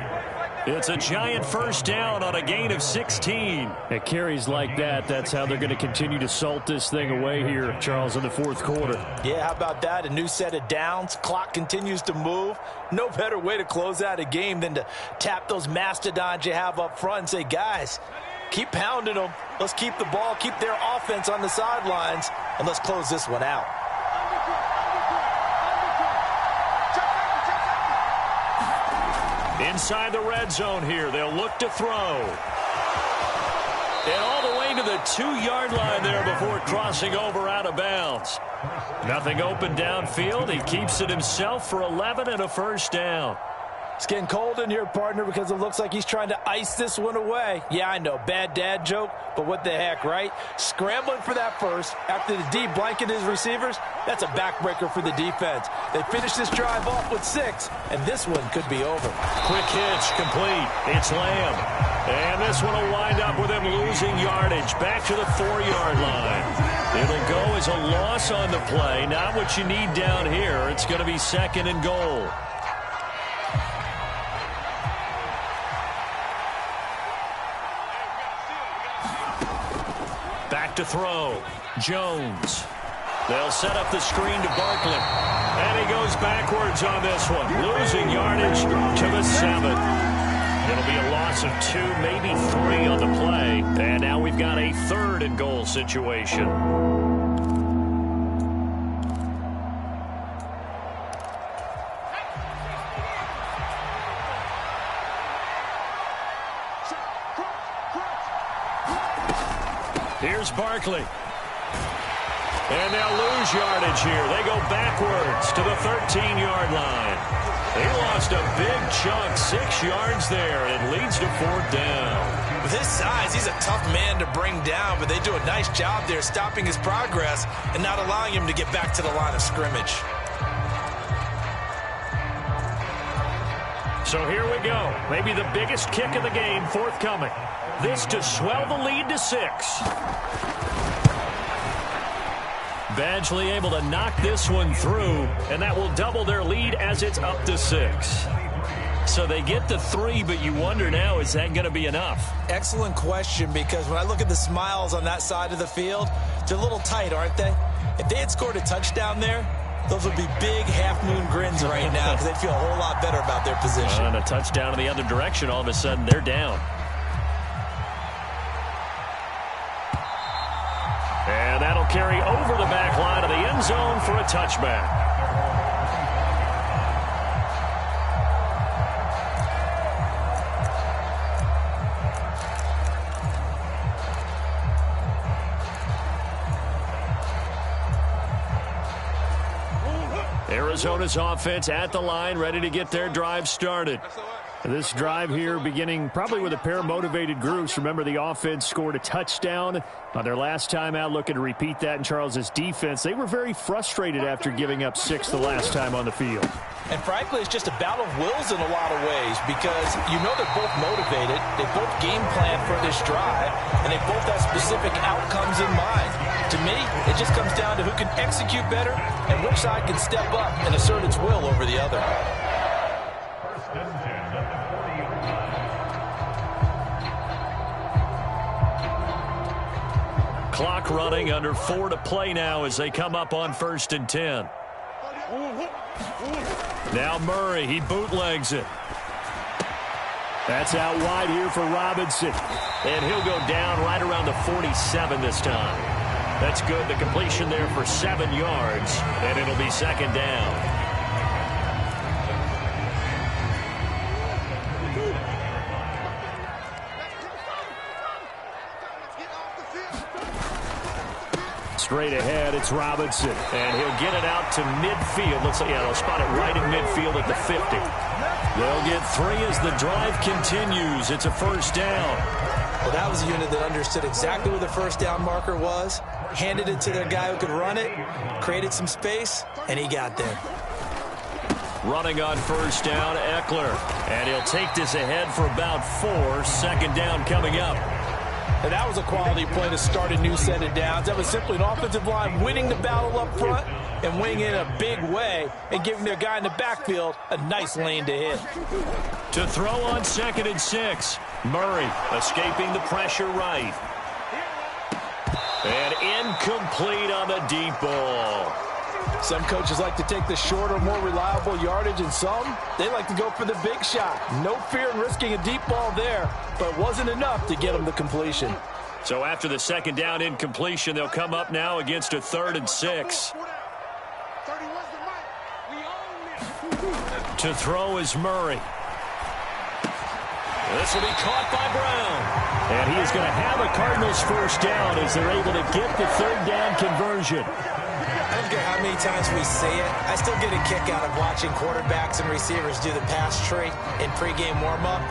It's a giant first down on a gain of 16. At carries like that, that's how they're going to continue to salt this thing away here, Charles, in the fourth quarter. Yeah, how about that? A new set of downs. Clock continues to move. No better way to close out a game than to tap those mastodons you have up front and say, guys, keep pounding them. Let's keep the ball, keep their offense on the sidelines, and let's close this one out. Inside the red zone here, they'll look to throw. And all the way to the 2-yard line there before crossing over out of bounds. Nothing open downfield. He keeps it himself for 11 and a first down. It's getting cold in here, partner, because it looks like he's trying to ice this one away. Yeah, I know, bad dad joke, but what the heck, right? Scrambling for that first after the D blanketed his receivers, that's a backbreaker for the defense. They finish this drive off with 6, and this one could be over. Quick hitch, complete. It's Lamb. And this one will wind up with him losing yardage back to the 4-yard line. It'll go as a loss on the play, not what you need down here. It's going to be 2nd and goal. Back to throw. Jones. They'll set up the screen to Barkley. And he goes backwards on this one. Losing yardage to the 7. It'll be a loss of 2, maybe 3 on the play. And now we've got a 3rd and goal situation. Here's Barkley. And they'll lose yardage here. They go backwards to the 13-yard line. They lost a big chunk, 6 yards there, and it leads to 4th down. With his size, he's a tough man to bring down, but they do a nice job there stopping his progress and not allowing him to get back to the line of scrimmage. So here we go. Maybe the biggest kick of the game forthcoming. This to swell the lead to 6. Badgley able to knock this one through, and that will double their lead as it's up to 6. So they get the 3, but you wonder now, is that going to be enough? Excellent question, because when I look at the smiles on that side of the field, they're a little tight, aren't they? If they had scored a touchdown there, those would be big half-moon grins right now because they'd feel a whole lot better about their position. And a touchdown in the other direction, all of a sudden they're down. And that'll carry over the back line of the end zone for a touchback. Arizona's offense at the line, ready to get their drive started. This drive here beginning probably with a pair of motivated groups. Remember, the offense scored a touchdown on their last time out, looking to repeat that in Charles's defense. They were very frustrated after giving up 6 the last time on the field. And frankly, it's just a battle of wills in a lot of ways because you know they're both motivated. They both game plan for this drive, and they both have specific outcomes in mind. To me, it just comes down to who can execute better and which side can step up and assert its will over the other. Clock running, under 4 to play now as they come up on 1st and 10. Now Murray, he bootlegs it. That's out wide here for Robinson. And he'll go down right around the 47 this time. That's good. The completion there for 7 yards, and it'll be 2nd down. Straight ahead, it's Robinson, and he'll get it out to midfield. Looks like, yeah, they'll spot it right in midfield at the 50. They'll get 3 as the drive continues. It's a first down. Well, that was a unit that understood exactly where the first down marker was, handed it to their guy who could run it, created some space, and he got there. Running on first down, Eckler. And he'll take this ahead for about 4. Second down coming up. And that was a quality play to start a new set of downs. That was simply an offensive line winning the battle up front and winning it in a big way and giving their guy in the backfield a nice lane to hit. To throw on 2nd and 6. Murray escaping the pressure right. And incomplete on the deep ball. Some coaches like to take the shorter, more reliable yardage, and some, they like to go for the big shot. No fear in risking a deep ball there, but it wasn't enough to get them the completion. So after the second down incompletion, they'll come up now against a 3rd and 6. To throw is Murray. This will be caught by Brown. And he is going to have a Cardinals first down as they're able to get the 3rd down conversion. I don't care how many times we see it. I still get a kick out of watching quarterbacks and receivers do the pass tree in pregame warm-up.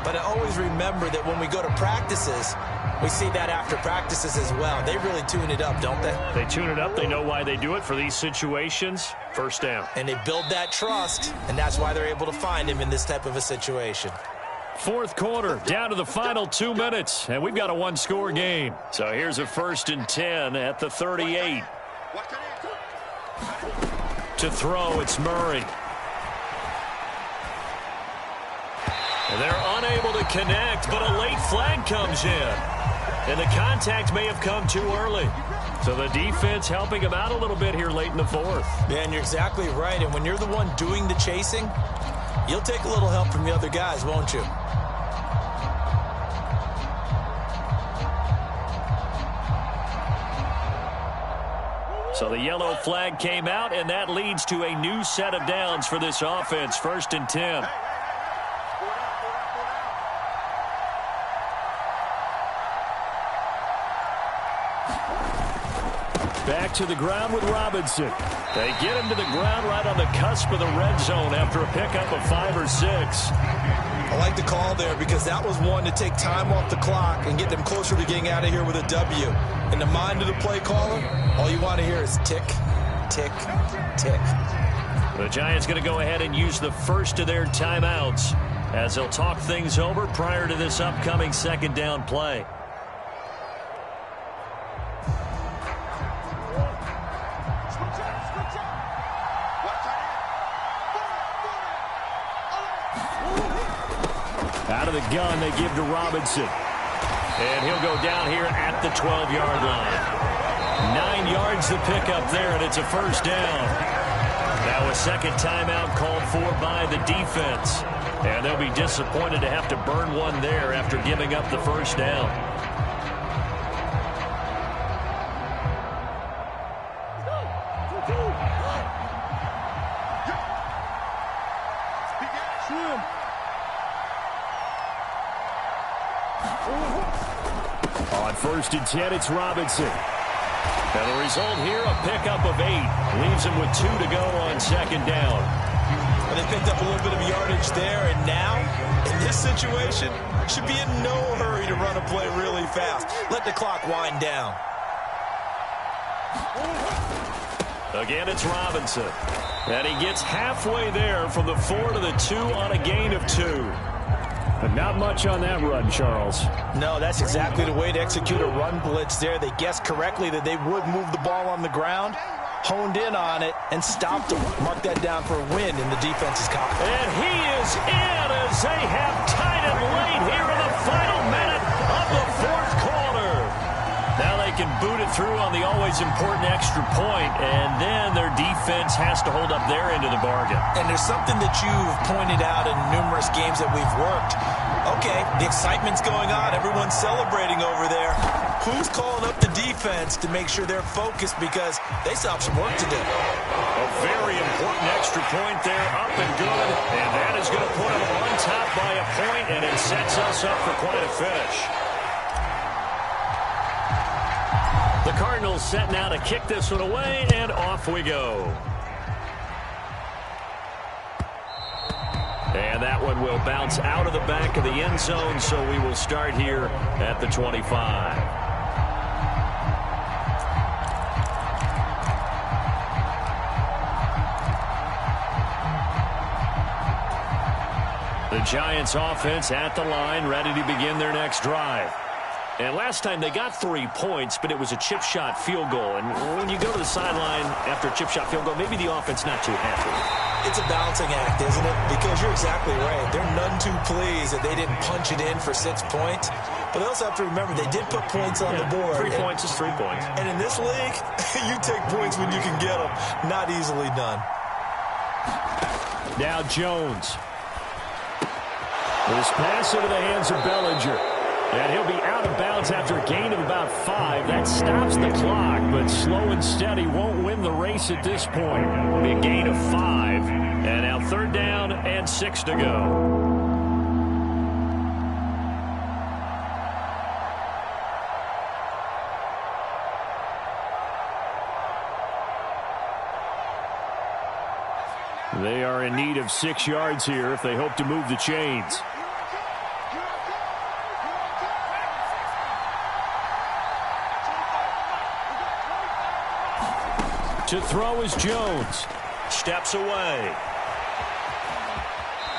But I always remember that when we go to practices, we see that after practices as well. They really tune it up, don't they? They tune it up. They know why they do it for these situations. First down. And they build that trust, and that's why they're able to find him in this type of a situation. 4th quarter, down to the final 2 minutes, and we've got a 1-score game. So here's a 1st and 10 at the 38. To throw, it's Murray. And they're unable to connect, but a late flag comes in. And the contact may have come too early. So the defense helping him out a little bit here late in the 4th. Man, you're exactly right. And when you're the one doing the chasing, you'll take a little help from the other guys, won't you? So the yellow flag came out, and that leads to a new set of downs for this offense. 1st and 10. Back to the ground with Robinson. They get him to the ground right on the cusp of the red zone after a pickup of 5 or 6. I like the call there because that was one to take time off the clock and get them closer to getting out of here with a W. In the mind of the play caller, all you want to hear is tick, tick, tick. The Giants going to go ahead and use the first of their timeouts as they'll talk things over prior to this upcoming second down play. Out of the gun, they give to Robinson. And he'll go down here at the 12-yard line. 9 yards to pick up there, and it's a first down. Now a second timeout called for by the defense. And they'll be disappointed to have to burn one there after giving up the first down. On 1st and 10, it's Robinson. And the result here, a pickup of 8. Leaves him with 2 to go on second down. And they picked up a little bit of yardage there, and now, in this situation, should be in no hurry to run a play really fast. Let the clock wind down. Again, it's Robinson. And he gets halfway there from the 4 to the 2 on a gain of 2. But not much on that run, Charles. No, that's exactly the way to execute a run blitz there. They guessed correctly that they would move the ball on the ground, honed in on it, and stopped them. Mark that down for a win in the defense's column. And he is in as they have tied it late here in the final minute of the 4th quarter. Now they can boot it through on the always important extra point, and then their defense has to hold up their end of the bargain. And there's something that you've pointed out in numerous games that we've worked. Okay, the excitement's going on. Everyone's celebrating over there. Who's calling up the defense to make sure they're focused because they still have some work to do? A very important extra point there, up and good. And that is going to put them on top by a point, and it sets us up for quite a finish. The Cardinals set now to kick this one away, and off we go. And that one will bounce out of the back of the end zone, so we will start here at the 25. The Giants offense at the line, ready to begin their next drive. And last time they got 3 points, but it was a chip shot field goal. And when you go to the sideline after a chip shot field goal, maybe the offense not too happy. It's a balancing act, isn't it? Because you're exactly right. They're none too pleased that they didn't punch it in for 6 points. But they also have to remember they did put points on the board. 3 points is 3 points. And in this league, you take points when you can get them. Not easily done. Now Jones. This pass into the hands of Bellinger. And he'll be out of bounds after a gain of about 5. That stops the clock, but slow and steady won't win the race at this point. Big gain of 5. And now 3rd down and 6 to go. They are in need of 6 yards here if they hope to move the chains. To throw is Jones. Steps away.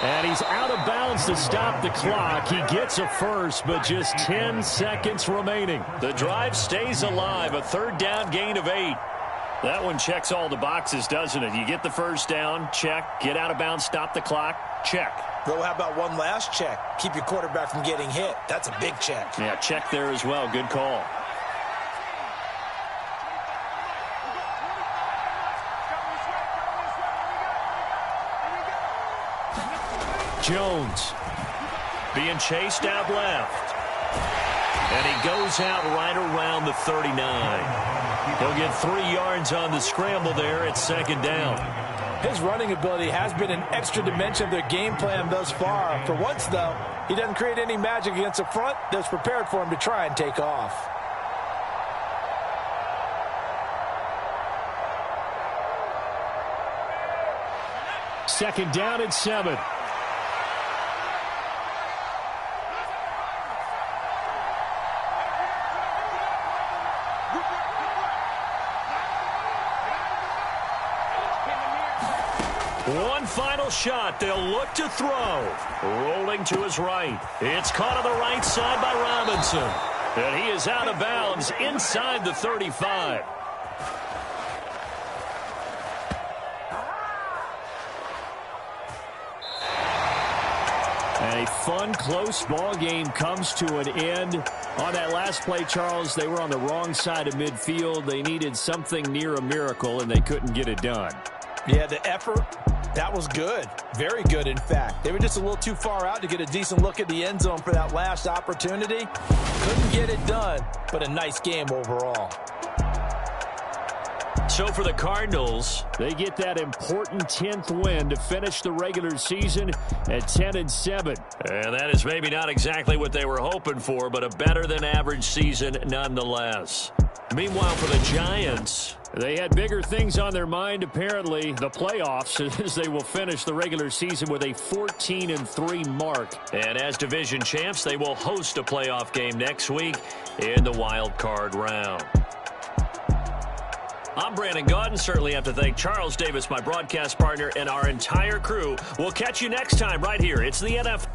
And he's out of bounds to stop the clock. He gets a first, but just 10 seconds remaining. The drive stays alive. A 3rd down gain of 8. That one checks all the boxes, doesn't it? You get the first down, check. Get out of bounds, stop the clock, check. Though, how about one last check? Keep your quarterback from getting hit. That's a big check. Yeah, check there as well. Good call. Jones being chased out left. And he goes out right around the 39. He'll get 3 yards on the scramble there at 2nd down. His running ability has been an extra dimension of their game plan thus far. For once, though, he doesn't create any magic against the front that's prepared for him to try and take off. Second down and 7. One final shot. They'll look to throw. Rolling to his right. It's caught on the right side by Robinson. And he is out of bounds inside the 35. A fun, close ball game comes to an end. On that last play, Charles, they were on the wrong side of midfield. They needed something near a miracle, and they couldn't get it done. Yeah, the effort, that was good. Very good, in fact. They were just a little too far out to get a decent look at the end zone for that last opportunity. Couldn't get it done, but a nice game overall. So for the Cardinals, they get that important 10th win to finish the regular season at 10-7. And that is maybe not exactly what they were hoping for, but a better than average season nonetheless. Meanwhile, for the Giants, they had bigger things on their mind, apparently, the playoffs, as they will finish the regular season with a 14-3 mark. And as division champs, they will host a playoff game next week in the wild card round. I'm Brandon Gaudin. Certainly have to thank Charles Davis, my broadcast partner, and our entire crew. We'll catch you next time right here. It's the NFL.